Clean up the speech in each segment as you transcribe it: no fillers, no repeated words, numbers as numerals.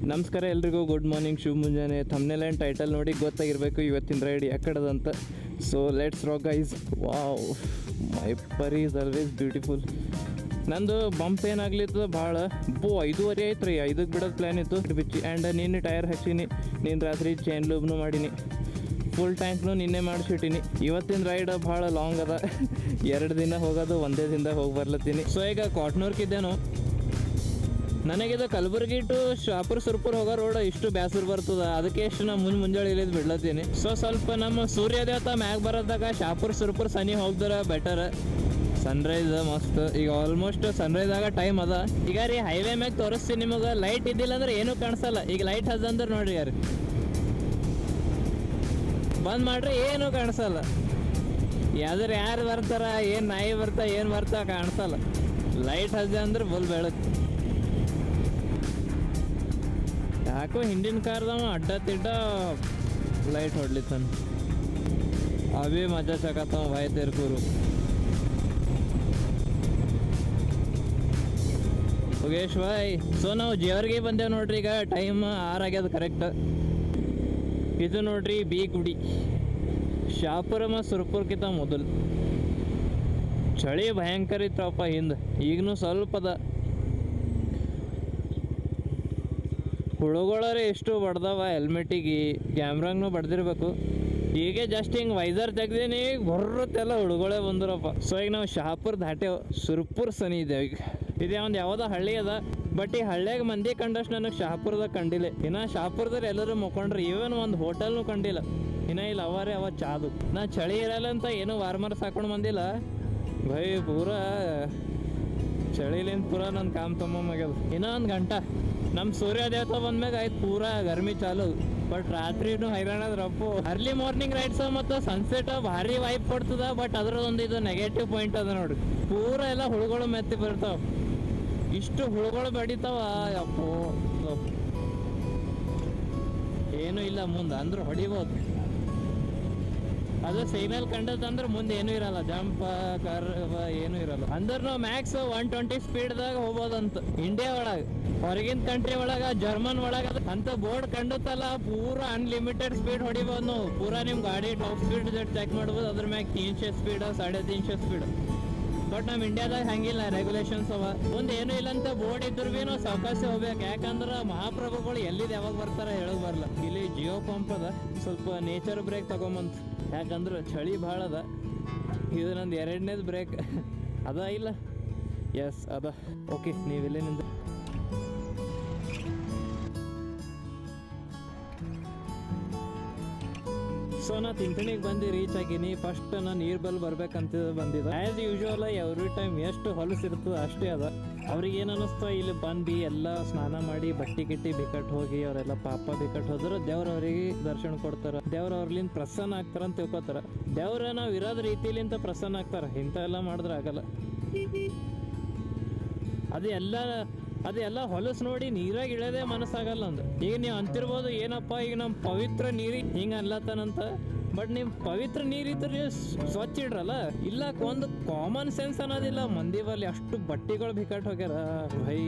ನಮಸ್ಕಾರ ಎಲ್ರಿಗೂ, good morning, ಶುಭ ಮುಂಜಾನೆ. ಥಂಬ್ನೇಲ್ ಆ್ಯಂಡ್ ಟೈಟಲ್ ನೋಡಿ ಗೊತ್ತಾಗಿರಬೇಕು ಇವತ್ತಿನ ರೈಡ್ ಯಾಕಡದಂತ. So let's rock guys. Wow, my ಪರಿ ಈಸ್ ಆಲ್ವೇಸ್ ಬ್ಯೂಟಿಫುಲ್. ನಂದು ಬಂಪ್ ಏನಾಗ್ಲಿತ್ತು ಭಾಳ 5:30 ಆಯ್ತು ರೀ. 5ಕ್ಕೆ ಬಿಡೋದು ಪ್ಲ್ಯಾನ್ ಇತ್ತು ಬಿಚ್ಚಿ. ಆ್ಯಂಡ್ ನಿನ್ನೆ ಟೈರ್ ಹಚ್ಚೀನಿ, ನೀನು ರಾತ್ರಿ ಚೈನ್ ಲೂಬ್ನು ಮಾಡೀನಿ, ಫುಲ್ ಟ್ಯಾಂಕ್ನು ನಿನ್ನೆ ಮಾಡಿಸಿಟ್ಟಿನಿ. ಇವತ್ತಿನ ರೈಡ್ ಭಾಳ ಲಾಂಗ್ ಅದ. 2 ದಿನ ಹೋಗೋದು, ಒಂದೇ ದಿನದಾಗ ಹೋಗಿ ಬರ್ಲತ್ತೀನಿ. ಸೊ ಈಗ ಕ್ವಾಟ್ನೂರ್ಕಿದ್ದೇನು. ನನಗಿದು ಕಲಬುರ್ಗಿ ಟು ಶಾಪುರ್ ಸುರ್ಪುರ್ ಹೋಗೋ ರೋಡ್ ಇಷ್ಟು ಬ್ಯಾಸರು ಬರ್ತದ. ಅದಕ್ಕೆ ಎಷ್ಟು ನಾ ಮುಂಜಾನೆ ಇಳಿದು ಬಿಡ್ಲತ್ತೀನಿ. ಸೊ ಸ್ವಲ್ಪ ನಮ್ಮ ಸೂರ್ಯ ದೇವತ ಮ್ಯಾಗ ಬರೋದಾಗ ಶಾಪುರ್ ಸುರ್ಪುರ್ ಸನಿ ಹೋಗ್ದಾರ ಬೆಟರ್. ಸನ್ರೈಸ್ ಮಸ್ತ್. ಈಗ ಆಲ್ಮೋಸ್ಟ್ ಸನ್ರೈಸ್ ಆಗ ಟೈಮ್ ಅದ. ಈಗ ರೀ ಹೈವೇ ಮ್ಯಾಗ ತೋರಿಸ್ತೀನಿ ನಿಮಗೆ. ಲೈಟ್ ಇದ್ದಿಲ್ಲ ಅಂದ್ರೆ ಏನೂ ಕಾಣಿಸಲ್ಲ. ಈಗ ಲೈಟ್ ಹಜ್ ನೋಡ್ರಿ, ಯಾರು ಬಂದ್ ಮಾಡ್ರಿ ಏನೂ ಕಾಣಿಸಲ್ಲ. ಯಾರು ಬರ್ತಾರ, ಏನು ನಾಯಿ ಏನು ಬರ್ತಾ ಕಾಣಿಸಲ್ಲ. ಲೈಟ್ ಹಜ್ ಅಂದ್ರೆ ಫುಲ್ ಬೆಳಕು. ಯಾಕೋ ಹಿಂದಿನ ಕಾರ್ದವ ಅಡ್ಡ ತಿಡ್ಡ ಲೈಟ್ ಹೊಡ್ಲಿತ್ತಾನ. ಅವೇ ಮಜಾ ಚಕತ್ತವ ಬಾಯ್ ತೆರ್ಕೂರು. ಯೋಗೇಶ್ ಬಾಯ್. ಸೊ ನಾವು ಜೇವರ್ಗೆ ಬಂದೇವು ನೋಡ್ರಿ. ಈಗ ಟೈಮ್ 6 ಆಗ್ಯದ ಕರೆಕ್ಟ್. ಇದು ನೋಡ್ರಿ ಬಿ ಗುಡಿ, ಶಾಪುರ ಮತ್ತು ಸುರ್ಪುರ್ಕಿಂತ ಮೊದಲು. ಚಳಿ ಭಯಂಕರ ಇತ್ತಪ್ಪ ಹಿಂದೆ. ಈಗನೂ ಸ್ವಲ್ಪ ಅದ. ಹುಳುಗಳರೆ ಎಷ್ಟು ಬಡ್ದವ ಹೆಲ್ಮೆಟಿಗೆ, ಕ್ಯಾಮ್ರಾಗೂ ಬಡ್ದಿರ್ಬೇಕು. ಹೀಗೆ ಜಸ್ಟ್ ಹಿಂಗೆ ವೈಸರ್ ತೆಗ್ದೀನಿ, ಬರುತ್ತೆಲ್ಲ ಹುಳುಗಳೇ ಬಂದ್ರಪ್ಪ. ಸೊ ಈಗ ನಾವು ಶಾಪುರ್ ದಾಟೇವು, ಸುರ್ಪುರ್ ಸನಿ ಇದ್ದೇವೆ. ಈಗ ಇದೇ ಒಂದು ಯಾವುದೋ ಹಳ್ಳಿ ಅದ. ಬಟ್ ಈ ಹಳ್ಳಿಯಾಗ ಮಂದಿ ಕಂಡಷ್ಟು ನನಗೆ ಶಾಪುರದಾಗ ಕಂಡಿಲ್ಲ. ಇನ್ನು ಶಾಪುರದಲ್ಲಿ ಎಲ್ಲರೂ ಮುಕ್ಕೊಂಡ್ರೆ ಈವನ್ ಒಂದು ಹೋಟೆಲ್ನು ಕಂಡಿಲ್ಲ. ಇನ್ನು ಇಲ್ಲಿ ಅವ ಚಾದು. ನಾ ಚಳಿ ಇರಲ್ಲ ಅಂತ ಏನೂ ವಾರ್ಮರ್ಸ್ ಹಾಕೊಂಡು ಬಂದಿಲ್ಲ ಭೈ. ಪೂರಾ ಚಳಿಲಿಂದ ಪೂರಾ ನನ್ನ ಕಾಮ್ ತೊಗೊಂಬಾಗ್ಯದ. ಇನ್ನೂ 1 ಗಂಟೆ ನಮ್ಮ ಸೂರ್ಯ ದೇವತ ಬಂದ್ಮ್ಯಾಗ ಆಯ್ತು ಪೂರಾ ಗರ್ಮಿ ಚಾಲು. ಬಟ್ ರಾತ್ರಿನೂ ಹೈರಾಣದ್ರಪ್ಪು. ಅರ್ಲಿ ಮಾರ್ನಿಂಗ್ ರೈಡ್ಸ್ ಮತ್ತು ಸನ್ಸೆಟ್ ಭಾರಿ ವೈಪ್ ಕೊಡ್ತದ. ಬಟ್ ಅದ್ರದೊಂದು ಇದು ನೆಗೆಟಿವ್ ಪಾಯಿಂಟ್ ಅದ ನೋಡ್ರಿ. ಪೂರಾ ಎಲ್ಲ ಹುಳುಗಳು ಮೆತ್ತಿ ಬರ್ತಾವ. ಇಷ್ಟು ಹುಳುಗಳು ಬಡಿತಾವ ಅಪ್ಪೋ. ಏನೂ ಇಲ್ಲ ಮುಂದೆ ಅಂದ್ರೆ ಹೊಡಿಬೋದು. ಅದು ಸಿಗ್ನಲ್ ಕಂಡದಂದ್ರೆ ಮುಂದೆ ಏನೂ ಇರಲ್ಲ, ಜಂಪ್ ಏನೂ ಇರಲ್ಲ. ಅಂದ್ರೆ ನಾವು ಮ್ಯಾಕ್ಸ್ 120 ಸ್ಪೀಡ್ದಾಗ ಹೋಗ್ಬೋದಂತ. ಇಂಡಿಯಾ ಒಳಗೆ, ಹೊರಗಿನ ಕಂಟ್ರಿ ಒಳಗೆ, ಜರ್ಮನ್ ಒಳಗೆ ಅಂತ ಬೋರ್ಡ್ ಕಂಡುತ್ತಲ್ಲ, ಪೂರಾ ಅನ್ಲಿಮಿಟೆಡ್ ಸ್ಪೀಡ್ ಹೊಡಿಬೋದು ನಾವು. ಪೂರಾ ನಿಮ್ಮ ಗಾಡಿ ಟಾಪ್ ಸ್ಪೀಡ್ ಚೆಕ್ ಮಾಡ್ಬೋದು. ಅದ್ರ ಮ್ಯಾಗ 300 ಸ್ಪೀಡ್, 350 ಸ್ಪೀಡ್. ಬಟ್ ನಮ್ಮ ಇಂಡಿಯಾದಾಗ ಹಂಗಿಲ್ಲ, ರೆಗ್ಯುಲೇಷನ್ಸ್ ಅವ. ಮುಂದೆ ಏನೂ ಇಲ್ಲ ಅಂತ ಬೋರ್ಡ್ ಇದ್ರು ಭೀ ನಾವು ಸಾವಕಾಶ ಹೋಗ್ಬೇಕು. ಯಾಕಂದ್ರೆ ಮಹಾಪ್ರಭುಗಳು ಎಲ್ಲಿದ್ದು ಯಾವಾಗ ಬರ್ತಾರೆ ಹೇಳಕ್ ಬರಲ್ಲ. ಇಲ್ಲಿ ಜಿಯೋ ಪಂಪ್ ಅದ, ಸ್ವಲ್ಪ ನೇಚರ್ ಬ್ರೇಕ್ ತಗೊಂಬಂತ. ಯಾಕಂದ್ರೆ ಚಳಿ ಭಾಳ ಅದ. ಇದು ನಂದು 2ನೇದು ಬ್ರೇಕ್ ಅದ. ಇಲ್ಲ ಎಸ್ ಅದ. ಓಕೆ, ನೀವಿಲ್ಲೇ ನಿಂದ. ಸೊ ನಾ ತಿಂತಣಿಗೆ ಬಂದು ರೀಚ್ ಆಗೀನಿ. ಫಸ್ಟ್ ನಾನು ನೀರು ಬಲ್ ಬರ್ಬೇಕಂತ ಬಂದಿದ್ದೆ. ಆ್ಯಸ್ ಯೂಶುವಲ್ ಎವ್ರಿ ಟೈಮ್ ಎಷ್ಟು ಹೊಲಸಿರ್ತದೆ ಅಷ್ಟೇ ಅದ. ಅವ್ರಿಗೆ ಏನು ಅನ್ನಿಸ್ತಾ ಇಲ್ಲಿ ಬಂದು ಎಲ್ಲ ಸ್ನಾನ ಮಾಡಿ ಬಟ್ಟೆ ಗಿಟ್ಟಿ ಬಿಕಟ್ ಹೋಗಿ ಅವರೆಲ್ಲ ಪಾಪ ಬಿಕಟ್ ಹೋದ್ರೆ ದೇವ್ರವ್ರಿಗೆ ದರ್ಶನ ಕೊಡ್ತಾರೆ. ದೇವ್ರವ್ರಲಿಂದ ಪ್ರಸನ್ನ ಆಗ್ತಾರ ಅಂತ ತಿಳ್ಕೊತಾರ. ದೇವ್ರ ನಾವು ಇರೋದ್ ರೀತಿಲಿಂತ ಪ್ರಸನ್ನ ಆಗ್ತಾರೆ. ಇಂಥ ಎಲ್ಲ ಮಾಡಿದ್ರೆ ಆಗಲ್ಲ. ಅದೆಲ್ಲ ಹೊಲಸು ನೋಡಿ ನೀರಾಗ ಇಳೋದೇ ಮನಸ್ಸಾಗಲ್ಲ ಅಂದ. ಈಗ ನೀವು ಅಂತಿರ್ಬೋದು ಏನಪ್ಪ ಈಗ ನಮ್ಮ ಪವಿತ್ರ ನೀರಿಗೆ ಹಿಂಗೆ ಅನ್ಲತ್ತಾನಂತ. ಬಟ್ ನಿಮ್ಮ ಪವಿತ್ರ ನೀರಿದ್ರೆ ಸ್ವಚ್ಛ ಇಡ್ರಲ್ಲ. ಇಲ್ಲ, ಒಂದು ಕಾಮನ್ ಸೆನ್ಸ್ ಅನ್ನೋದಿಲ್ಲ ಮಂದಿ ಬಲ್ಲಿ. ಅಷ್ಟು ಬಟ್ಟೆಗಳು ಬಿಕಟ್ ಹೋಗ್ಯಾರ ಭೈ.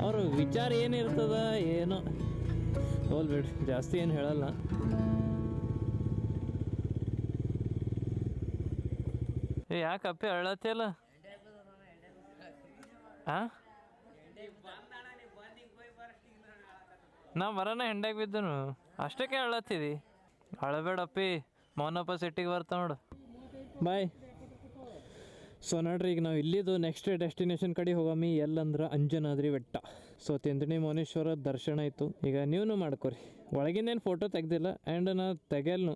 ಅವ್ರ ವಿಚಾರ ಏನಿರ್ತದ ಏನೋ. ಹೋಲ್ ಬಿಡ್ರಿ, ಜಾಸ್ತಿ ಏನು ಹೇಳಲ್ಲ. ಯಾಕಪ್ಪೆ ಅಳತ್ತಿಯಲ್ಲ? ಹಾಂ, ನಾ ಬರೋಣ ಹೆಂಡಾಗ ಬಿದ್ದನು ಅಷ್ಟಕ್ಕೆ ಅಳತ್ತಿದಿ. ಅಳಬೇಡಪ್ಪಿ, ಮೌನಪ್ಪ ಸಿಟ್ಟಿಗೆ ಬರ್ತಾವ ನೋಡು. ಬಾಯ್. ಸೊ ನೋಡ್ರಿ, ಈಗ ನಾವು ಇಲ್ಲಿದ್ದು ನೆಕ್ಸ್ಟ್ ಡೆಸ್ಟಿನೇಷನ್ ಕಡೆ ಹೋಗಮ್ಮಿ. ಎಲ್ಲಂದ್ರೆ ಅಂಜನಾದ್ರಿ ಬೆಟ್ಟ. ಸೊ ತಿಂತಣಿ ಮೌನೇಶ್ವರ ದರ್ಶನ ಆಯಿತು. ಈಗ ನೀವು ಮಾಡ್ಕೊರಿ. ಒಳಗಿಂದೇನು ಫೋಟೋ ತೆಗ್ದಿಲ್ಲ. ಆ್ಯಂಡ್ ನಾ ತೆಗೆಯಲ್ನು,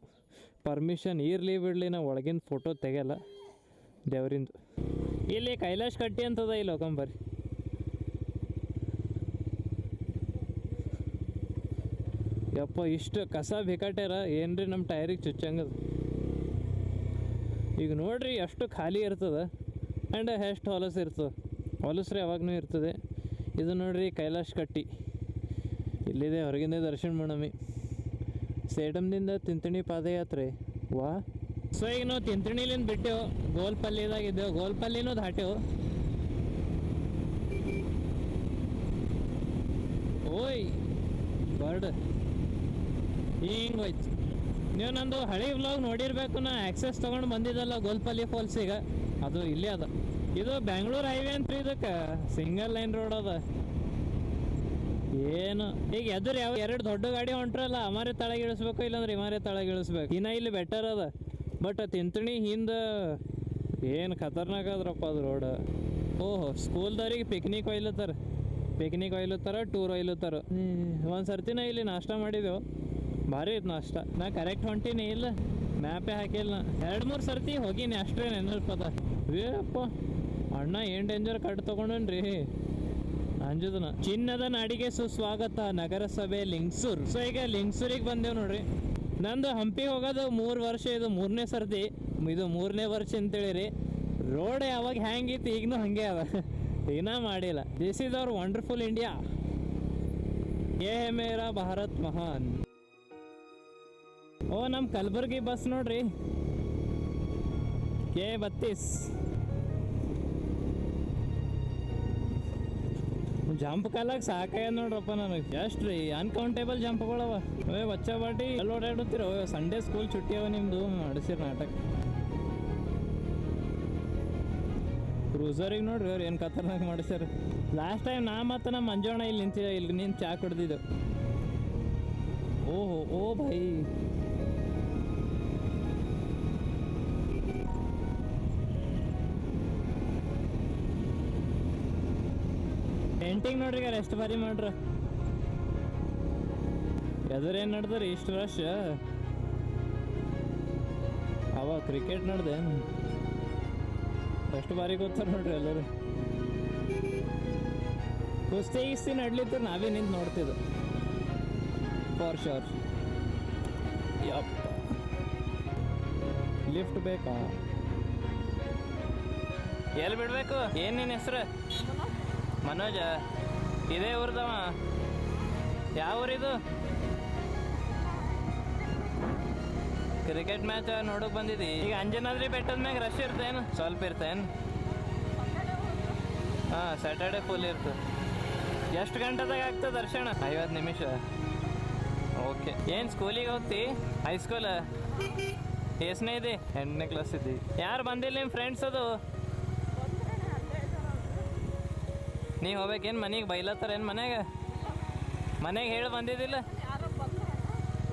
ಪರ್ಮಿಷನ್ ಇರಲಿ ಬಿಡಲಿ, ನಾ ಒಳಗಿನ ಫೋಟೋ ತೆಗೆಯಲ್ಲ ದೇವರಿಂದು. ಇಲ್ಲಿ ಕೈಲಾಶ್ ಕಟ್ಟಿ ಅಂತದ, ಇಲ್ಲಿ ಹೋಗಂಬರ್ರಿ. ಯಪ್ಪ, ಇಷ್ಟು ಕಸ ಬಿಕಟ್ಯಾರ ಏನ್ರಿ ನಮ್ಮ ಟೈರಿಗೆ ಚುಚ್ಚಂಗದ. ಈಗ ನೋಡ್ರಿ ಎಷ್ಟು ಖಾಲಿ ಇರ್ತದೆ. ಆ್ಯಂಡ್ ಎಷ್ಟು ಹೊಲಸು ಇರ್ತದೆ. ಹೊಲಸ್ರಿ ಯಾವಾಗೂ ಇರ್ತದೆ. ಇದು ನೋಡ್ರಿ ಕೈಲಾಶ್ ಕಟ್ಟಿ ಇಲ್ಲಿದೆ. ಹೊರಗಿಂದ ದರ್ಶನ ಮಾಡಮಿ. ಸೇಡಮ್ದಿಂದ ತಿಂತಣಿ ಪಾದಯಾತ್ರೆ. ವಾ. ಸೊ ಈಗ ನಾವು ತಿಂತಣಿಲಿಂದ ಬಿಟ್ಟೆವು, ಗೋಲ್ಪಲ್ಲಿದಾಗಿದ್ದೆವು. ಗೋಲ್ಪಲ್ಲಿನೂ ದಾಟೆವು. ಓಯ್ ಬರ್ಡ್ ಹಿಂಗೆ ಹೋಯ್ತು. ನೀವು ನಂದು ಹಳೆ ವ್ಲಾಗ್ ನೋಡಿರ್ಬೇಕು, ನಾ ಆಕ್ಸೆಸ್ ತೊಗೊಂಡು ಬಂದಿದ್ದಲ್ಲ ಗೋಲ್ಪಲ್ಲಿ ಫಾಲ್ಸಿಗೆ, ಅದು ಇಲ್ಲೇ ಅದ. ಇದು ಬೆಂಗಳೂರು ಹೈವೇ ಅಂತ ಇದಕ್ಕೆ ಸಿಂಗಲ್ ಲೈನ್ ರೋಡ್ ಅದ. ಏನು ಈಗ ಎದುರು ಯಾವ ಎರಡು ದೊಡ್ಡ ಗಾಡಿ ಹೊಂಟ್ರಲ್ಲ, ಅಮಾರೆ ತಳಗೆ ಇಳಿಸ್ಬೇಕು, ಇಲ್ಲಾಂದ್ರೆ ಇಮಾರೆ ತಳಗೆ ಇಳಿಸ್ಬೇಕು. ಇನ್ನ ಇಲ್ಲಿ ಬೆಟರ್ ಅದ, ಬಟ್ ತಿಂತಣಿ ಹಿಂದೆ ಏನು ಖತರ್ನಾಕ್ ಅದ್ರಪ್ಪ ಅದು ರೋಡ್. ಓಹೋ, ಸ್ಕೂಲ್ದವ್ರಿಗೆ ಪಿಕ್ನಿಕ್ ಒಯ್ಲತ್ತಾರ, ಟೂರ್ ಒಯ್ಲತ್ತಾರ. ಒಂದು ಸರ್ತಿನ ಇಲ್ಲಿ ನಾಷ್ಟ ಮಾಡಿದೆವು, ಭಾರಿ ಇತ್ತು ನಾಷ್ಟ. ನಾ ಕರೆಕ್ಟ್ ಹೊಂಟೀನಿ ಇಲ್ಲ, ಮ್ಯಾಪೇ ಹಾಕಿಲ್ಲ. 2-3 ಸರ್ತಿ ಹೋಗೀನಿ ಅಷ್ಟೇ ನೆನಪದ. ಅಪ್ಪ ಅಣ್ಣ ಏನು ಡೇಂಜರ್ ಕಟ್ ತೊಗೊಂಡನ್ರಿ ಅಂಜುದನ. ಚಿನ್ನದ ನಾಡಿಗೆ ಸುಸ್ವಾಗತ, ನಗರಸಭೆ ಲಿಂಗ್ಸೂರ್. ಸೊ ಈಗ ಲಿಂಗ್ಸೂರಿಗೆ ಬಂದೇವು ನೋಡ್ರಿ. ನಂದು ಹಂಪಿಗೆ ಹೋಗೋದು 3 ವರ್ಷ, ಇದು 3ನೇ ಸರ್ತಿ, ಇದು 3ನೇ ವರ್ಷ ಅಂತೇಳಿರಿ. ರೋಡ್ ಯಾವಾಗ ಹ್ಯಾಂಗಿತ್ತು ಈಗನೂ ಹಾಗೆ ಅದ, ಏನೂ ಮಾಡಿಲ್ಲ. This is our wonderful India, ಯೇ ಮೇರಾ ಭಾರತ್ ಮಹಾನ್. ಓ ನಮ್ಮ ಕಲಬುರ್ಗಿ ಬಸ್ ನೋಡ್ರಿ, K32. ಜಂಪ್ ಕಾಲಾಗ ಸಾಕಾಯ ನೋಡ್ರಪ್ಪ ನನಗೆ. ಎಷ್ಟು ರೀ ಅನ್ಕೌಂಟೇಬಲ್ ಜಂಪ್ಗಳವ. ಬಚ್ಚ ಬಾಟಿ ಎಲ್ಲ ಓಡಾಡುತ್ತೀರ. ಸಂಡೇ ಸ್ಕೂಲ್ ಚುಟ್ಟಿ ಅವ ನಿಮ್ಮದು, ಮಾಡಿಸಿರ ನಾಟಕ. ಕ್ರೂಸರಿಗೆ ನೋಡ್ರಿ ಅವ್ರು ಏನು ಖತರ್ನಾಕ್ ಮಾಡಿಸ್ಯಾರ. ಲಾಸ್ಟ್ ಟೈಮ್ ನಾ ಮತ್ತು ನಮ್ಮ ಮಂಜೋಣ ಇಲ್ಲಿ ನಿಂತು ಚಾ ಕುಡ್ದಿದ್ದು. ಓಹೋ ಓ ಭಾಯಿ, ಪೇಂಟಿಂಗ್ ನೋಡ್ರಿ ಯಾರು ಎಷ್ಟು ಬಾರಿ ಮಾಡ್ರ. ಎದುರೇನು ನಡ್ದ್ರಿ ಇಷ್ಟು ರಶ್? ಅವ ಕ್ರಿಕೆಟ್ ನಡ್ದೇನು ಎಷ್ಟು ಬಾರಿ ಗೊತ್ತಾರ ನೋಡ್ರಿ ಎಲ್ಲರೂ. ಕುಸ್ತಿ ನಡ್ಲಿತ್ತು, ನಾವೇ ನಿಂತು ನೋಡ್ತಿದ್ದು ಫಾರ್ ಶೋರ್. ಯಪ್ಪ ಲಿಫ್ಟ್ ಬೇಕಾ? ಎಲ್ಲಿ ಬಿಡ್ಬೇಕು? ಏನು ನಿನ್ನ ಹೆಸ್ರು? ಮನೋಜ. ಇದೇ ಊರ್ದವ? ಯಾವ ಊರಿದು? ಕ್ರಿಕೆಟ್ ಮ್ಯಾಚ್ ನೋಡೋಕೆ ಬಂದಿದ್ದಿ? ಈಗ ಅಂಜನಾದ್ರಿ ಬೆಟ್ಟದ ಮ್ಯಾಗ ರಶ್ ಇರ್ತೇನು? ಸ್ವಲ್ಪ ಇರ್ತೇನು? ಹಾಂ, ಸ್ಯಾಟರ್ಡೆ ಫುಲ್ ಇರ್ತದೆ. ಎಷ್ಟು ಗಂಟೆದಾಗ ಆಗ್ತದೆ ದರ್ಶನ? 50 ನಿಮಿಷ. ಓಕೆ. ಏನು ಸ್ಕೂಲಿಗೆ ಹೋಗ್ತಿ? ಹೈಸ್ಕೂಲ? ಎಷ್ಟನೇ ಇದೆ? 8ನೇ ಕ್ಲಾಸ್ ಇದ್ದಿ. ಯಾರು ಬಂದಿಲ್ಲ ನಿಮ್ಮ ಫ್ರೆಂಡ್ಸ್? ಅದು ನೀವು ಹೋಗ್ಬೇಕೇನು? ಮನೆಗೆ ಬೈಲತ್ತಾರೇನು? ಮನೆಗೆ ಹೇಳಿ ಬಂದಿದ್ದಿಲ್ಲ?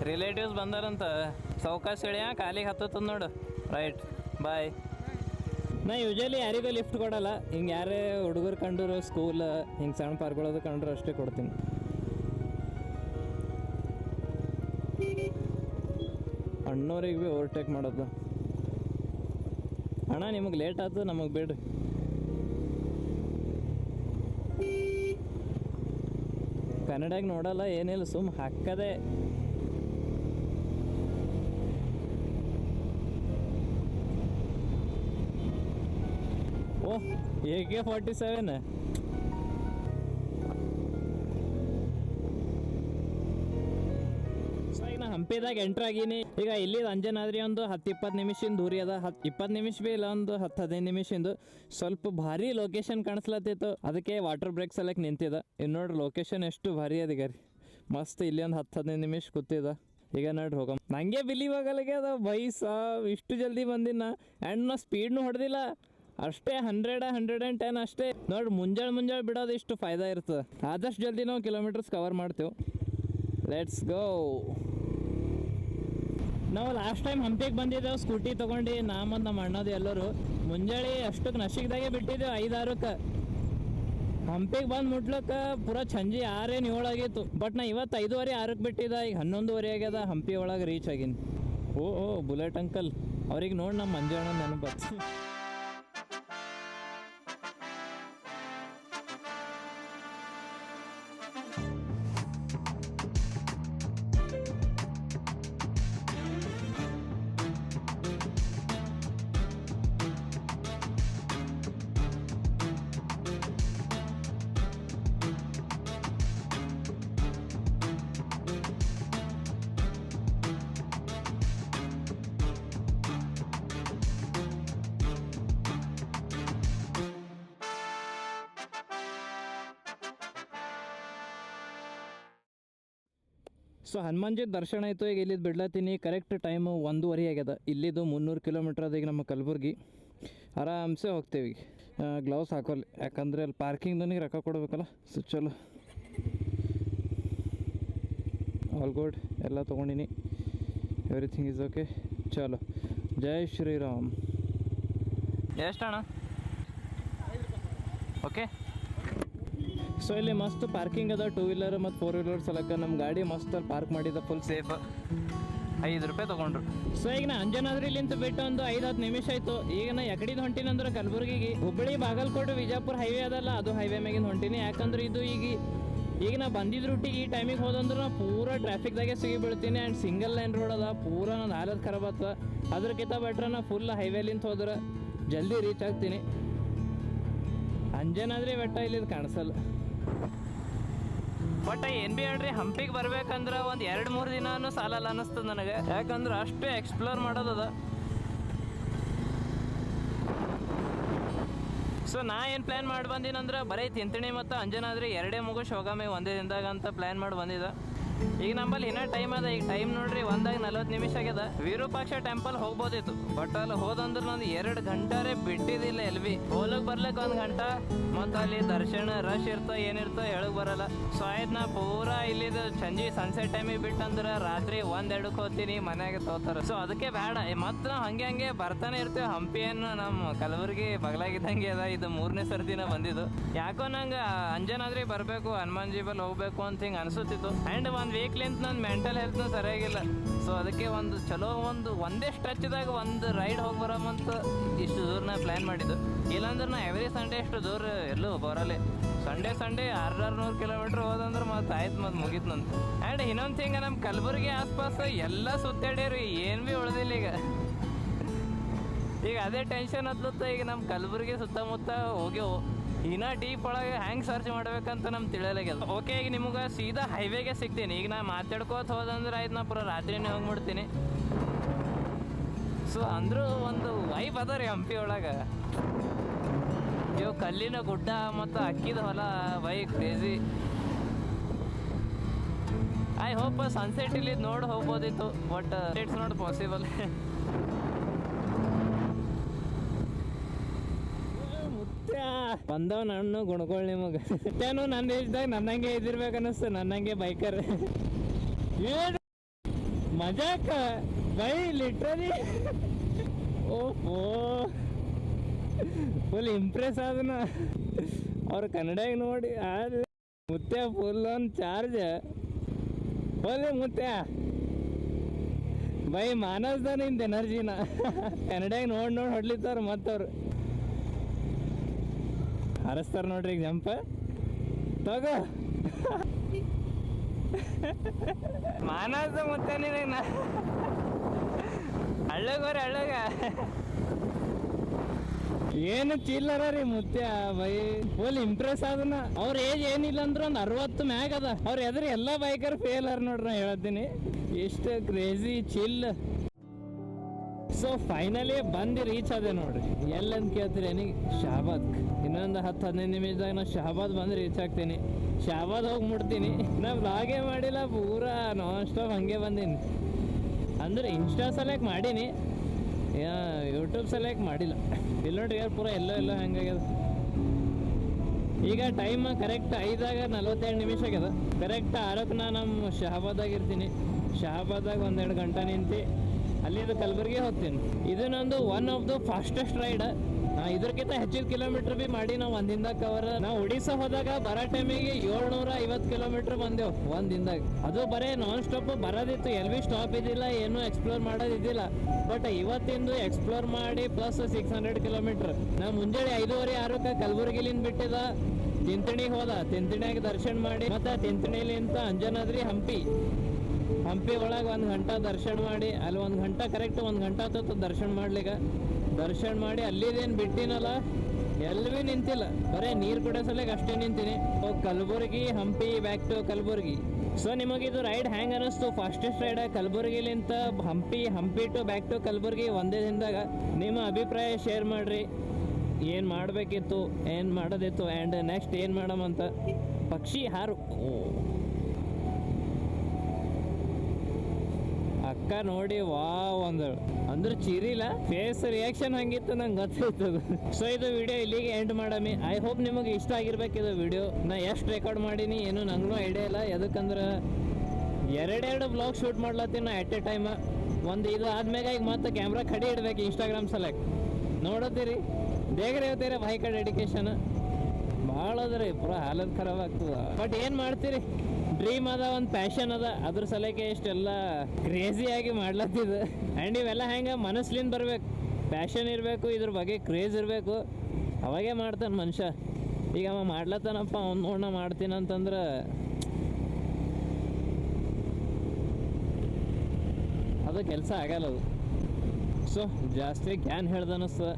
ರಿಲೇಟಿವ್ಸ್ ಬಂದಾರಂತ. ಸಾವ್ಕಾಶ ಹೇಳ್ಯಾ, ಕಾಲಿಗೆ ಹತ್ತದ ನೋಡು. ರೈಟ್, ಬಾಯ್. ನಾ ಯೂಶಲಿ ಯಾರಿಗೂ ಲಿಫ್ಟ್ ಕೊಡಲ್ಲ. ಹಿಂಗೆ ಯಾರೇ ಹುಡುಗರು ಕಂಡ್ರು, ಸ್ಕೂಲ್ ಹಿಂಗೆ ಸಣ್ಣ ಪಾರ್ಕೊಳ್ಳೋದು ಕಂಡ್ರು ಅಷ್ಟೇ ಕೊಡ್ತೀನಿ. ಅಣ್ಣವ್ರಿಗೆ ಭೀ ಓವರ್ಟೇಕ್ ಮಾಡೋದು. ಅಣ್ಣ ನಿಮಗೆ ಲೇಟ್ ಆಯ್ತು, ನಮಗೆ ಬಿಡ್ರಿ. ಕನ್ನಡಾಗ ನೋಡಲ್ಲ ಏನಿಲ್ಲ, ಸುಮ್ಮ ಹಾಕದೆ. ಓಹ್, AK-47. ಸೊ ಈಗ ನಾ ಹಂಪಿದಾಗ ಎಂಟ್ರ್ ಆಗೀನಿ. ಈಗ ಇಲ್ಲಿ ಅಂಜನಾದ್ರಿ ಒಂದು 10-20 ನಿಮಿಷದಿಂದ ದೂರಿ ಅದ. 20 ನಿಮಿಷ ಭೀ ಇಲ್ಲ, ಒಂದು 10-15 ನಿಮಿಷದಿಂದ. ಸ್ವಲ್ಪ ಭಾರಿ ಲೊಕೇಶನ್ ಕಾಣಿಸ್ಲತ್ತಿತ್ತು, ಅದಕ್ಕೆ ವಾಟರ್ ಬ್ರೇಕ್ ಸಲಕ್ಕೆ ನಿಂತಿದ. ಇನ್ನು ನೋಡ್ರಿ ಲೊಕೇಶನ್ ಎಷ್ಟು ಭಾರಿ ಅದ ರೀ, ಮಸ್ತ್. ಇಲ್ಲಿ ಒಂದು 10-15 ನಿಮಿಷ ಕೂತಿದ. ಈಗ ನೋಡ್ರಿ ಹೋಗಮ್. ನನಗೆ ಬಿಲೀವ್ ಆಗಲ್ಗೆ ಅದ ಬೈಸಾ ಇಷ್ಟು ಜಲ್ದಿ ಬಂದಿನ. ಆ್ಯಂಡ್ ನಾ ಸ್ಪೀಡ್ನು ಹೊಡೆದಿಲ್ಲ ಅಷ್ಟೇ, 100-110 ಅಷ್ಟೇ. ನೋಡ್ರಿ ಮುಂಜಾನೆ ಬಿಡೋದು ಇಷ್ಟು ಫಾಯ್ದಾ ಇರ್ತದೆ. ಆದಷ್ಟು ಜಲ್ದಿ ನಾವು ಕಿಲೋಮೀಟರ್ಸ್ ಕವರ್ ಮಾಡ್ತೇವೆ. Let's go. ನಾವು ಲಾಸ್ಟ್ ಟೈಮ್ ಹಂಪಿಗೆ ಬಂದಿದ್ದೆವು ಸ್ಕೂಟಿ ತೊಗೊಂಡು, ನಾ ಮತ್ತು ನಮ್ಮ ಅಣ್ಣದು ಎಲ್ಲರೂ. ಮುಂಜಾನೆ ಅಷ್ಟಕ್ಕೆ ನಶಿಕ್ದಾಗೆ ಬಿಟ್ಟಿದ್ದೆವು 5-6ಕ್ಕೆ. ಹಂಪಿಗೆ ಬಂದು ಮುಟ್ಲಕ್ಕೆ ಪೂರ ಸಂಜೆ 6-7 ಆಗಿತ್ತು. ಬಟ್ ನಾ ಇವತ್ತು 5:30-6ಕ್ಕೆ ಬಿಟ್ಟಿದ್ದ. ಈಗ 11:30 ಆಗ್ಯದ, ಹಂಪಿ ಒಳಗೆ ರೀಚ್ ಆಗೀನಿ. ಓ ಬುಲೆಟ್ ಅಂಕಲ್ ಅವ್ರಿಗೆ ನೋಡಿ ನಮ್ಮ ಮಂಜಣ್ಣ ನೆನಪು. ಸೊ ಹನುಮಾನ್ಜಿ ದರ್ಶನ ಆಯಿತು. ಈಗ ಇಲ್ಲಿದ್ದು ಬಿಡ್ಲತ್ತೀನಿ. ಕರೆಕ್ಟ್ ಟೈಮು 1:30 ಆಗ್ಯದ. ಇಲ್ಲಿದ್ದು 300 ಕಿಲೋಮೀಟ್ರ್ ಅದ ಈಗ ನಮ್ಮ ಕಲಬುರ್ಗಿ. ಆರಾಮ್ಸೆ ಹೋಗ್ತೇವೆ ಈಗ. ಗ್ಲೌಸ್ ಹಾಕೋಲ್ಲ, ಯಾಕಂದರೆ ಅಲ್ಲಿ ಪಾರ್ಕಿಂಗ್ದನಿಗೆ ರೊಕ್ಕ ಕೊಡ್ಬೇಕಲ್ಲ. ಸೊ ಚಲೋ, ಆಲ್ ಗುಡ್, ಎಲ್ಲ ತೊಗೊಂಡಿನಿ. Everything is okay. ಚಲೋ, ಜೈ ಶ್ರೀರಾಮ್. ಎಷ್ಟಣ್ಣ? ಓಕೆ. ಸೊ ಇಲ್ಲಿ ಮಸ್ತ್ ಪಾರ್ಕಿಂಗ್ ಅದ, 2 ವೀಲರ್ ಮತ್ತು 4 ವೀಲರ್ ಸಲಕ. ನಮ್ಮ ಗಾಡಿ ಮಸ್ತ್ ಅಲ್ಲಿ ಪಾರ್ಕ್ ಮಾಡಿದ, ಫುಲ್ ಸೇಫ್. 5 ರೂಪಾಯಿ ತೊಗೊಂಡ್ರು. ಸೊ ಈಗ ನಾ ಅಂಜನಾದ್ರಿಲಿಂತ ಬಿಟ್ಟು ಒಂದು 5-10 ನಿಮಿಷ ಆಯಿತು. ಈಗ ನಾ ಎಕಡಿದ ಹೊಂಟಿನಂದ್ರೆ ಕಲಬುರ್ಗಿಗೆ. ಹುಬ್ಬಳ್ಳಿ ಬಾಗಲಕೋಟೆ ವಿಜಯಪುರ ಹೈವೇ ಅದಲ್ಲ, ಅದು ಹೈವೇ ಮ್ಯಾಗಿಂದ ಹೊಂಟೀನಿ. ಯಾಕಂದ್ರೆ ಇದು ಈಗ ನಾ ಬಂದಿದ್ದ ರೂಟಿಗೆ ಈ ಟೈಮಿಗೆ ಹೋದಂದ್ರೆ ನಾ ಪೂರಾ ಟ್ರಾಫಿಕ್ದಾಗೆ ಸಿಗಿ ಬೀಳ್ತೀನಿ. ಆ್ಯಂಡ್ ಸಿಂಗಲ್ ಲೈನ್ ರೋಡ್ ಅದ, ಪೂರಾ ನನ್ನ ಹಾಲತ್ ಖರಾಬ್ ಆಗ್ತದೆ. ಅದ್ರಕ್ಕಿಂತ ಬೆಟ್ರೆ ನಾ ಫುಲ್ ಹೈವೇಲಿಂತ ಹೋದ್ರೆ ಜಲ್ದಿ ರೀಚ್ ಆಗ್ತೀನಿ. ಅಂಜನಾದ್ರಿ ಬೆಟ್ಟ ಇಲ್ಲಿದು ಕಾಣಿಸಲ್ಲ. ಬಟ್ ಏನು ಭೀ ಹೇಳ್ರಿ, ಹಂಪಿಗೆ ಬರ್ಬೇಕಂದ್ರೆ ಒಂದು 2-3 ದಿನನೂ ಸಾಲಲ್ಲ ಅನ್ನಿಸ್ತದೆ ನನಗೆ. ಯಾಕಂದ್ರೆ ಅಷ್ಟು ಎಕ್ಸ್ಪ್ಲೋರ್ ಮಾಡೋದದ. ಸೊ ನಾ ಏನು ಪ್ಲ್ಯಾನ್ ಮಾಡಿ ಬಂದಿನಂದ್ರೆ ಬರೀ ತಿಂತಿಣಿ ಮತ್ತು ಅಂಜನಾದ್ರಿ ಎರಡೇ ಮುಗಿಸ್ ಹೋಗಾಮಿ ಒಂದೇ ದಿನದಾಗ ಅಂತ ಪ್ಲ್ಯಾನ್ ಮಾಡಿ ಬಂದಿದ್ದ. ಈಗ ನಮ್ಮಲ್ಲಿ ಇನ್ನೂ ಟೈಮ್ ಅದ. ಈಗ ಟೈಮ್ ನೋಡ್ರಿ 1:40 ನಿಮಿಷ ಆಗ್ಯದ. ವಿರೂಪಾಕ್ಷ ಟೆಂಪಲ್ ಹೋಗ್ಬೋದಿತ್ತು, ಬಟ್ ಅಲ್ಲಿ ಹೋದಂದ್ರೆ ನಂದು 2 ಗಂಟೆ ಬಿಟ್ಟಿದ್ದಿಲ್ಲ. ಎಲ್ಲಿ ಭೀ ಹೋಲಕ್ಕೆ ಬರ್ಲಿಕ್ಕೆ 1 ಗಂಟೆ, ಮತ್ತು ಅಲ್ಲಿ ದರ್ಶನ ರಶ್ ಇರ್ತೋ ಏನಿರ್ತೋ ಹೇಳಕ್ ಬರಲ್ಲ. ಸೊ ಆಯ್ತು, ನಾ ಪೂರಾ ಇಲ್ಲಿದು ಸಂಜೆ ಸನ್ಸೆಟ್ ಟೈಮಿಗೆ ಬಿಟ್ಟಂದ್ರೆ ರಾತ್ರಿ 1-2ಕ್ಕೆ ಹೋಗ್ತೀನಿ, ಮನ್ಯಾಗ ತಗೋತಾರೆ. ಸೊ ಅದಕ್ಕೆ ಬೇಡ. ಮತ್ತು ನಾವು ಹಂಗೆ ಬರ್ತಾನೆ ಇರ್ತೀವಿ. ಹಂಪಿ ಏನು ನಮ್ಮ ಕಲಬುರ್ಗಿ ಬಗಲಾಗಿದ್ದಂಗೆ ಅದ. ಇದು 3ನೇ ಸರ್ತಿನ ಬಂದಿದ್ದು. ಯಾಕೋ ನಂಗೆ ಅಂಜನಾದ್ರಿ ಬರಬೇಕು, ಹನುಮಾನ್ಜಿ ಬಲ್ಲಿ ಹೋಗ್ಬೇಕು ಅಂತ ಹಿಂಗೆ ಅನಿಸುತ್ತಿತ್ತು. ಆ್ಯಂಡ್ 1 ವೀಕ್ಲಿಂತ ನನ್ನ ಮೆಂಟಲ್ ಹೆಲ್ತ್ನೂ ಸರಿಯಾಗಿಲ್ಲ. ಸೊ ಅದಕ್ಕೆ ಒಂದು ಚಲೋ ಒಂದೇ ಸ್ಟ್ರೆಚ್ದಾಗ ಒಂದು ರೈಡ್ ಹೋಗಿ ಬರೋಮಂತ ಇಷ್ಟು ದೂರ ನಾ ಪ್ಲ್ಯಾನ್ ಮಾಡಿದ್ದು. ಇಲ್ಲಾಂದ್ರೆ ನಾ ಎವ್ರಿ ಸಂಡೇ ಇಷ್ಟು ದೂರ ಎಲ್ಲೂ ಬರಲ್ಲ. ಸಂಡೇ 600-600 ಕಿಲೋಮೀಟ್ರ್ ಹೋದಂದ್ರೆ ಮತ್ತು ಆಯ್ತು, ಮತ್ತು ಮುಗೀತು ನಂದು. ಆ್ಯಂಡ್ ಇನ್ನೊಂದು ಥಿಂಗ್, ನಮ್ಮ ಕಲಬುರ್ಗಿ ಆಸ್ಪಾಸ್ ಎಲ್ಲ ಸುತ್ತಾಡ್ಯಾರಿ, ಏನು ಭೀ ಉಳ್ದಿಲ್ಲ ಈಗ ಅದೇ ಟೆನ್ಷನ್ ಹತ್ಲತ್ತ. ಈಗ ನಮ್ಮ ಕಲಬುರ್ಗಿ ಸುತ್ತಮುತ್ತ ಹೋಗ್ಯವು, ಇನ್ನೂ ಡೀಪ್ ಒಳಗೆ ಹ್ಯಾಂಗೆ ಸರ್ಚ್ ಮಾಡ್ಬೇಕಂತ ನಮ್ಗೆ ತಿಳಿಯಲಾಗ್ಯದ. ಓಕೆ, ಈಗ ನಿಮ್ಗೆ ಸೀದಾ ಹೈವೇಗೆ ಸಿಗ್ತೀನಿ. ಈಗ ನಾ ಮಾತಾಡ್ಕೋತ ಹೋದಂದ್ರೆ ಆಯ್ತು, ನಾ ಪೂರ ರಾತ್ರಿನೇ ಹೋಗ್ಬಿಡ್ತೀನಿ. ಸೊ ಅಂದರೂ ಒಂದು ವೈಬ್ ಅದ ರೀ ಹಂಪಿ ಒಳಗೆ. ಇವು ಕಲ್ಲಿನ ಗುಡ್ಡ ಮತ್ತು ಅಕ್ಕಿದ ಹೊಲ, why crazy. I hope sunset ಇಲ್ಲಿ ನೋಡಿ ಹೋಗ್ಬೋದಿತ್ತು, ಬಟ್ ಇಟ್ಸ್ ನಾಟ್ ಪಾಸಿಬಲ್. ಬಂದವ್ ನಾನು ಗುಣಗಳು ನಿಮಗೆ ಮತ್ತೇನು ನನ್ನ ಏಜ್ದಾಗ ನನ್ನಂಗೆ ಇದಿರ್ಬೇಕು ಅನ್ನಿಸ್ತು. ನನ್ನಂಗೆ ಬೈಕರ್ ಮಜಾಕ ಬೈ ಲಿಟ್ರಲಿ. ಓಹೋ, ಫುಲ್ ಇಂಪ್ರೆಸ್ ಆದನ ಅವ್ರ ಕನ್ನಡಾಗ ನೋಡಿ. ಮುತ್ಯ ಫುಲ್ ಆನ್ ಚಾರ್ಜ್. ಹೋದೆ ಮುತ್ಯ ಬೈ ಮಾನಸ್ದ ನಿಂದ ಎನರ್ಜಿನ ಕನ್ನಡಾಗ ನೋಡಿ ಹೊಡ್ಲಿತ್ತಾರ. ಮತ್ತವ್ರು ಹರಸ್ತಾರ ನೋಡ್ರಿ. ಈಗ ಜಂಪ ತಗೋ ಮಾನಸ ಮುತ್ತೆ ನಿನಗೆ ನಾ ಹಳ್ಳಗೋರಿ ಹಳ್ಳಗ ಏನು ಚಿಲ್ಲರ ರೀ ಮುತ್ಯ ಬೈ. Full Impress ಆದನ. ಅವ್ರ ಏಜ್ ಏನಿಲ್ಲ ಅಂದ್ರೆ ಒಂದು 60 ಮ್ಯಾಗ ಅದ. ಅವ್ರ ಎದುರು ಎಲ್ಲ ಬೈಕರ್ ಫೇಲ್ ಅರ್ ನೋಡ್ರಿ. ನಾ ಹೇಳ್ತೀನಿ ಎಷ್ಟು ಕ್ರೇಜಿ ಚಿಲ್. ಸೊ ಫೈನಲಿ ಬಂದು ರೀಚ್ ಅದೇ ನೋಡ್ರಿ. ಎಲ್ಲಂತ ಕೇಳ್ತೀರಿ ಏನಿಗೆ? ಶಹಾಬಾದ್. ಇನ್ನೊಂದು 10-15 ನಿಮಿಷದಾಗ ನಾ ಶಹಾಬಾದ್ ಬಂದು ರೀಚ್ ಆಗ್ತೀನಿ. ಶಹಾಬಾದ್ ಹೋಗಿ ಮುಟ್ತೀನಿ. ನಾ ವ್ಲಾಗೇ ಮಾಡಿಲ್ಲ, ಪೂರಾ ನಾನ್ ಸ್ಟಾಪ್ ಹಂಗೆ ಬಂದೀನಿ. ಅಂದ್ರೆ ಇನ್ಸ್ಟಾ ಸೆಲೆಕ್ಟ್ ಮಾಡೀನಿ, ಯೂಟ್ಯೂಬ್ ಸೆಲೆಕ್ಟ್ ಮಾಡಿಲ್ಲ. ಇಲ್ಲಿ ನೋಡ್ರಿ ಪೂರಾ ಎಲ್ಲೋ ಹಂಗಾಗ್ಯದ. ಈಗ ಟೈಮ್ ಕರೆಕ್ಟ್ 5:42 ನಿಮಿಷ ಆಗ್ಯದ. ಕರೆಕ್ಟ್ 6ಕ್ಕೆ ನಾ ನಮ್ಮ ಶಹಾಬಾದಾಗ ಇರ್ತೀನಿ. ಶಹಾಬಾದಾಗ 1-2 ಗಂಟೆ ನಿಂತು ಅಲ್ಲಿಂದ ಕಲಬುರ್ಗಿ ಹೋಗ್ತೀನಿ. ಇದು ನಂದು one of the fastest ride. ಇದಕ್ಕಿಂತ ಹೆಚ್ಚಿನ ಕಿಲೋಮೀಟ್ರ್ ಭೀ ಮಾಡಿ ನಾವು ಒಂದಿಂದಾಗ ಕವರ್. ನಾವು ಒಡಿಸ್ಸಾ ಹೋದಾಗ ಬರೋ ಟೈಮಿಗೆ 750 ಕಿಲೋಮೀಟ್ರ್ ಬಂದೆವು ಒಂದಿಂದಾಗ. ಅದು ಬರೀ ನಾನ್ ಸ್ಟಾಪ್ ಬರೋದಿತ್ತು, ಎಲ್ಲಿ ಭೀ ಸ್ಟಾಪ್ ಇದ್ದಿಲ್ಲ, ಏನೂ ಎಕ್ಸ್ಪ್ಲೋರ್ ಮಾಡೋದಿದ್ದಿಲ್ಲ. ಬಟ್ ಇವತ್ತಿಂದು ಎಕ್ಸ್ಪ್ಲೋರ್ ಮಾಡಿ ಪ್ಲಸ್ 600 ಕಿಲೋಮೀಟ್ರ್. ನಾವು ಮುಂಜಾನೆ 5:30-6ಕ್ಕೆ ಕಲಬುರ್ಗಿಲಿಂದ ಬಿಟ್ಟಿದ ತಿಂತಿಣಿಗೆ ಹೋದ. ತಿಂತಿಣಿಯಾಗ ದರ್ಶನ ಮಾಡಿ ಮತ್ತು ತಿಂತಿಣಿಲಿಂತ ಅಂಜನಾದ್ರಿ ಹಂಪಿ ಒಳಗೆ 1 ಗಂಟೆ ದರ್ಶನ ಮಾಡಿ, ಅಲ್ಲಿ 1 ಗಂಟೆ ಕರೆಕ್ಟ್ 1 ಗಂಟೆ ಆತತ್ತು ದರ್ಶನ ಮಾಡ್ಲಿಕ್ಕೆ. ದರ್ಶನ ಮಾಡಿ ಅಲ್ಲಿದೇನು ಬಿಟ್ಟಿನಲ್ಲ, ಎಲ್ಲಿ ಭೀ ನಿಂತಿಲ್ಲ, ಬರೀ ನೀರು ಕುಡಿಯೋ ಸಲಕ್ಕೆ ಅಷ್ಟೇ ನಿಂತೀನಿ. Kalaburagi Hampi back to Kalaburagi. So ನಿಮಗಿದು ರೈಡ್ ಹೆಂಗೆ ಅನ್ನಿಸ್ತು? ಫಾಸ್ಟೆಸ್ಟ್ ರೈಡ್ ಕಲಬುರ್ಗಿಲಿಂತ Hampi to back to Kalaburagi ಒಂದೇ ದಿನದಾಗ. ನಿಮ್ಮ ಅಭಿಪ್ರಾಯ ಶೇರ್ ಮಾಡಿರಿ. ಏನು ಮಾಡಬೇಕಿತ್ತು, ಏನು ಮಾಡೋದಿತ್ತು, ಆ್ಯಂಡ್ ನೆಕ್ಸ್ಟ್ ಏನು ಮಾಡಮಂತ. ಪಕ್ಷಿ ಹಾರು ಅಕ್ಕ ನೋಡಿ ವಾವ್ ಅಂದಳು. ಅಂದ್ರೆ ಚಿರಿಲ್ಲ, ಫೇಸ್ ರಿಯಾಕ್ಷನ್ ಹಂಗಿತ್ತು ನಂಗೆ ಗೊತ್ತಾಯ್ತದ. ಸೊ ಇದು ವಿಡಿಯೋ ಇಲ್ಲಿಗೆ ಎಂಡ್ ಮಾಡಮಿ. ಐ ಹೋಪ್ ನಿಮಗೆ ಇಷ್ಟ ಆಗಿರ್ಬೇಕು ಇದು ವಿಡಿಯೋ. ನಾ ಎಷ್ಟು ರೆಕಾರ್ಡ್ ಮಾಡೀನಿ ಏನು ನಂಗೂ ಐಡಿಯಾ ಇಲ್ಲ. ಎದಕ್ಕಂದ್ರೆ ಎರಡೆರಡು ಬ್ಲಾಗ್ ಶೂಟ್ ಮಾಡ್ಲತ್ತೀನಿ ನಾ ಎಟ್ ಎ ಟೈಮ್. ಒಂದು ಇದು ಆದ್ಮ್ಯಾಗ ಈಗ ಮತ್ತೆ ಕ್ಯಾಮ್ರಾ ಕಡೆ ಇಡ್ಬೇಕು ಇನ್ಸ್ಟಾಗ್ರಾಮ್ ಸಲಕ್. ನೋಡತ್ತೀರಿ ಬೇಗರೆ ಹೇಳ್ತೀರಿ ಭಾಯಿ ಕಡೆ ಡೆಡಿಕೇಶನ್ ಭಾಳ ಅದ ರೀ, ಪೂರಾ ಹಾಲತ್ ಖರಾಬ್ ಆಗ್ತದ. ಬಟ್ ಏನು ಮಾಡ್ತೀರಿ, ಡ್ರೀಮ್ ಅದ, ಒಂದು ಪ್ಯಾಷನ್ ಅದ, ಅದ್ರ ಸಲಕ್ಕೆ ಇಷ್ಟೆಲ್ಲ ಕ್ರೇಜಿಯಾಗಿ ಮಾಡ್ಲತ್ತಿದ್ದು. ಆ್ಯಂಡ್ ಇವೆಲ್ಲ ಹೆಂಗೆ ಮನಸ್ಲಿಂದ ಬರ್ಬೇಕು, ಪ್ಯಾಷನ್ ಇರಬೇಕು, ಇದ್ರ ಬಗ್ಗೆ ಕ್ರೇಜ್ ಇರಬೇಕು, ಅವಾಗೇ ಮಾಡ್ತಾನೆ ಮನುಷ್ಯ. ಈಗ ಅವ ಮಾಡ್ಲತ್ತಾನಪ್ಪ ಅವ್ನು ನೋಡೋಣ ಮಾಡ್ತೀನಿ ಅಂತಂದ್ರೆ ಅದು ಕೆಲಸ ಆಗಲ್ಲ ಅದು. ಸೊ ಜಾಸ್ತಿ ಗ್ಯಾನ್ ಹೇಳ್ದ ಅನ್ನಿಸ್ತ.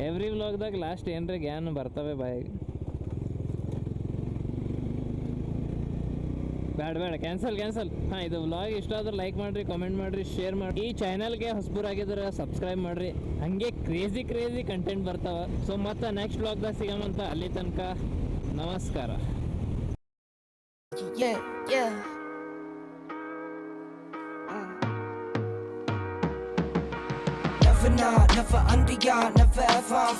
ಎವ್ರಿ ವ್ಲಾಗ್ದಾಗ ಲಾಸ್ಟ್ ಏನರೇ ಗ್ಯಾನ್ ಬರ್ತವೆ ಬಾಯಿಗೆ. ಬೇಡ ಕ್ಯಾನ್ಸಲ್. ಹಾಂ, ಇದು ವ್ಲಾಗ್ ಇಷ್ಟ ಆದ್ರೆ ಲೈಕ್ ಮಾಡಿರಿ, ಕಾಮೆಂಟ್ ಮಾಡಿರಿ, ಶೇರ್ ಮಾಡಿ. ಈ ಚಾನಲ್ಗೆ ಹೊಸಬರಾಗಿದ್ರೆ ಸಬ್ಸ್ಕ್ರೈಬ್ ಮಾಡಿರಿ. ಹಾಗೆ ಕ್ರೇಜಿ ಕಂಟೆಂಟ್ ಬರ್ತಾವ. ಸೊ ಮತ್ತೆ ನೆಕ್ಸ್ಟ್ ವ್ಲಾಗ್ದಾಗ ಸಿಗಮಂತ. ಅಲ್ಲಿ ತನಕ ನಮಸ್ಕಾರ. Never not, never under, yeah, never ever.